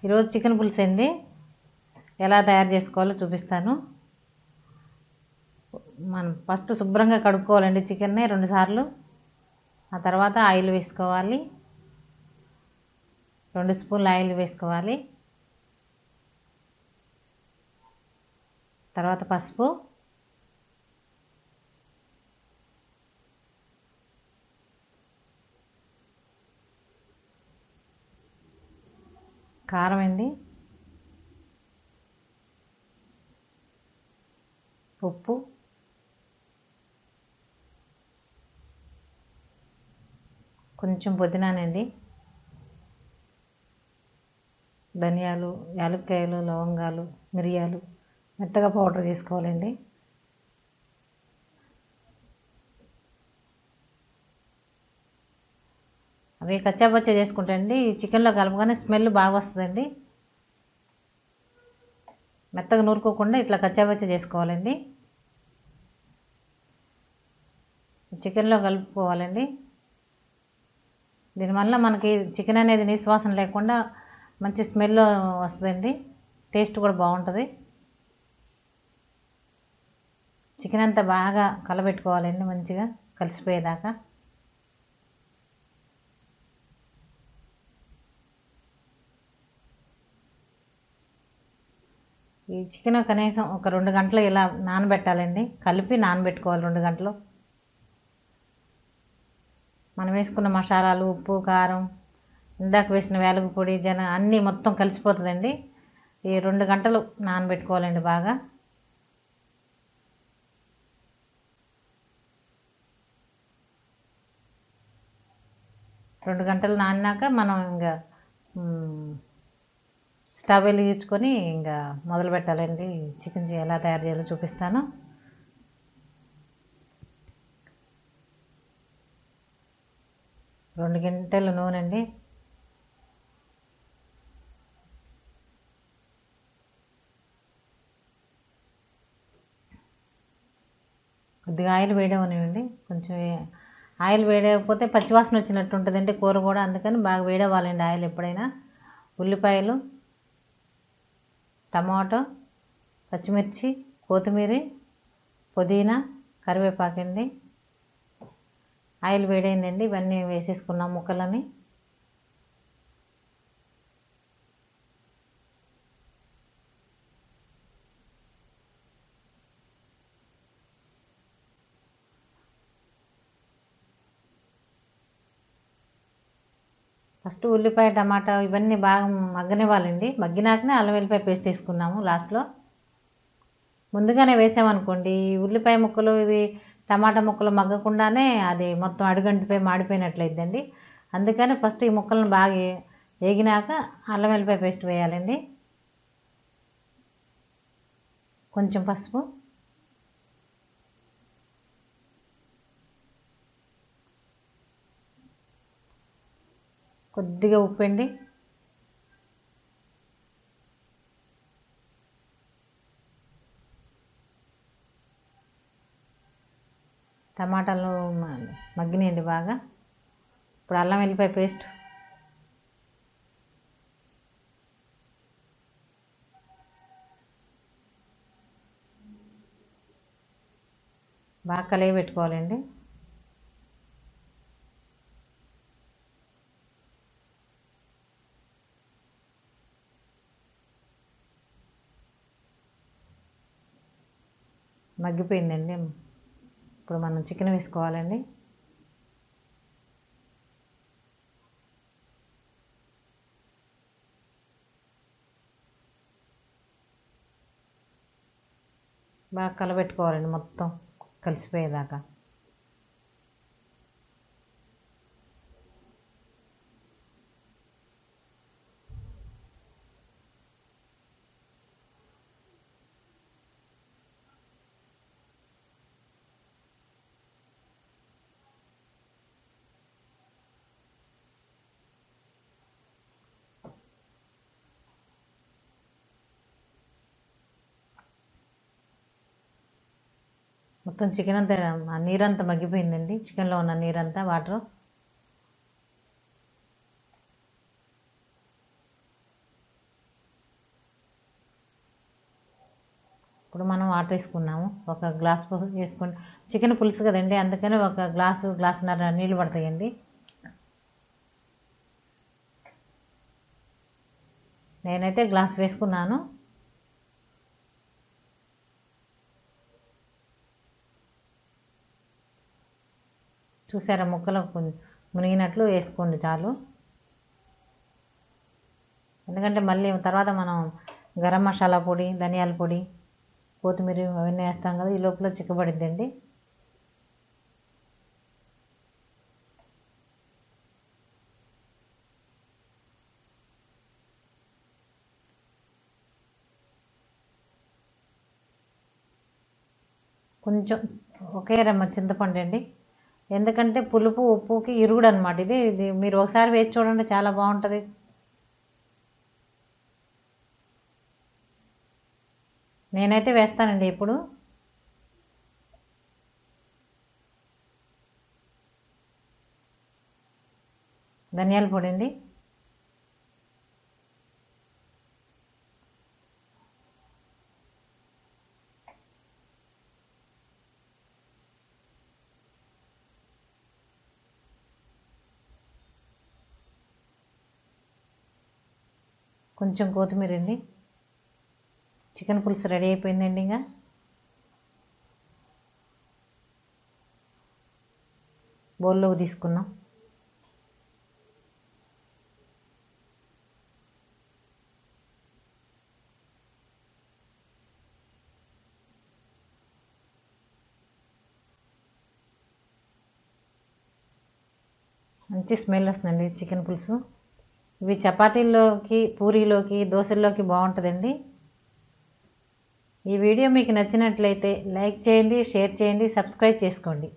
ఈరోజు చికెన్ పులుసు అండి. ఎలా తయారు చేసుకోవాలో చూపిస్తాను. మనం ఫస్ట్ శుభ్రంగా కడుక్కోవాలండి చికెన్ని 2 సార్లు. ఆ తర్వాత ఆయిల్ వేసుకోవాలి. 2 స్పూన్ల ఆయిల్ వేసుకోవాలి. తర్వాత పసుపు, కారం అండి, ఉప్పు, కొంచెం పుదీనానండి, ధనియాలు, యాలక్కాయలు, లవంగాలు, మిరియాలు మెత్తగా పౌడర్ చేసుకోవాలండి. అవి కచ్చాపచ్చా చేసుకుంటండి. చికెన్లో కలపగానే స్మెల్ బాగా వస్తుందండి. మెత్తగా నూరుకోకుండా ఇట్లా కచ్చాపచ్చా చేసుకోవాలండి. చికెన్లో కలుపుకోవాలండి. దీనివల్ల మనకి చికెన్ అనేది నిశ్వాసన లేకుండా మంచి స్మెల్ వస్తుందండి. టేస్ట్ కూడా బాగుంటుంది. చికెన్ అంతా బాగా కలబెట్టుకోవాలండి, మంచిగా కలిసిపోయేదాకా. ఈ చికెన్ కనీసం ఒక 2 గంటలు ఇలా నానబెట్టాలండి. కలిపి నానబెట్టుకోవాలి 2 గంటలు. మనం వేసుకున్న మసాలాలు, ఉప్పు, కారం, ఇందాక వేసిన వేలుగు పొడి, అన్నీ మొత్తం కలిసిపోతుందండి. ఈ 2 గంటలు నానబెట్టుకోవాలండి బాగా. రెండు గంటలు నానినాక మనం ఇంకా స్టవ్ వెలిగించుకొని ఇంకా మొదలు పెట్టాలండి. చికెన్ ఎలా తయారు చేయాలో చూపిస్తాను. రెండు గంటల నూనె అండి. కొద్దిగా ఆయిల్ వేడవనివ్వండి. కొంచెం ఆయిల్ వేడకపోతే పచ్చివాసన వచ్చినట్టు ఉంటుందండి కూర కూడా. అందుకని బాగా వేడవ్వాలండి ఆయిల్ ఎప్పుడైనా. ఉల్లిపాయలు, టమాటో, పచ్చిమిర్చి, కొత్తిమీర, పుదీనా, కరివేపాకండి. ఆయిల్ వేడైందండి. ఇవన్నీ వేసేసుకున్నాం ముక్కలని. ఫస్ట్ ఉల్లిపాయ, టమాటా ఇవన్నీ బాగా మగ్గనివ్వాలండి. మగ్గినాకనే అల్లం వెల్లిపాయ పేస్ట్ వేసుకున్నాము లాస్ట్లో. ముందుగానే వేసామనుకోండి ఉల్లిపాయ ముక్కలు ఇవి టమాటా ముక్కలు మగ్గకుండానే అది మొత్తం అడుగంటిపోయి మాడిపోయినట్లయిద్దండి. అందుకని ఫస్ట్ ఈ ముక్కలను బాగా వేగినాక అల్లం వెల్లిపాయ పేస్ట్ వేయాలండి. కొంచెం పసుపు, కొద్దిగా ఉప్పు అండి, టమాటాలు మగ్గినాయండి బాగా. ఇప్పుడు అల్లం వెల్లిపాయ పేస్ట్, బాగా కలిగి పెట్టుకోవాలండి. మగ్గిపోయిందండి. ఇప్పుడు మనం చికెన్ వేసుకోవాలండి. బాగా కలబెట్టుకోవాలండి మొత్తం కలిసిపోయేదాకా. మొత్తం చికెన్ అంతా ఆ నీరంతా మగ్గిపోయిందండి. చికెన్లో ఉన్న నీరంతా వాటర్. ఇప్పుడు మనం వాటర్ వేసుకున్నాము. ఒక గ్లాస్ వేసుకుని చికెన్ పులుసు కదండి, అందుకని ఒక గ్లాసున్నర నీళ్ళు పడతాయండి. నేనైతే గ్లాస్ వేసుకున్నాను. చూసారా, ముక్కలు మునిగినట్లు వేసుకోండి చాలు. ఎందుకంటే మళ్ళీ తర్వాత మనం గరం మసాలా పొడి, ధనియాల పొడి, కొత్తిమీర అవన్నీ వేస్తాం కదా, ఈ లోపల చిక్కబడిద్దండి. కొంచెం ఒకే రమ్మ చింతపండు అండి, ఎందుకంటే పులుపు ఉప్పుకి ఇరుగుడు అనమాట. ఇది మీరు ఒకసారి వేసి చూడండి, చాలా బాగుంటుంది. నేనైతే వేస్తానండి ఇప్పుడు. ధనియాల పొడి అండి, కొంచెం కొత్తిమీర అండి. చికెన్ పులుసు రెడీ అయిపోయిందండి. ఇంకా బౌల్లోకి తీసుకున్నాం. మంచి స్మెల్ వస్తుందండి చికెన్ పులుసు. ఇవి చపాతీల్లోకి, పూరీలోకి, దోశల్లోకి బాగుంటుందండి. ఈ వీడియో మీకు నచ్చినట్లయితే లైక్ చేయండి, షేర్ చేయండి, సబ్స్క్రైబ్ చేసుకోండి.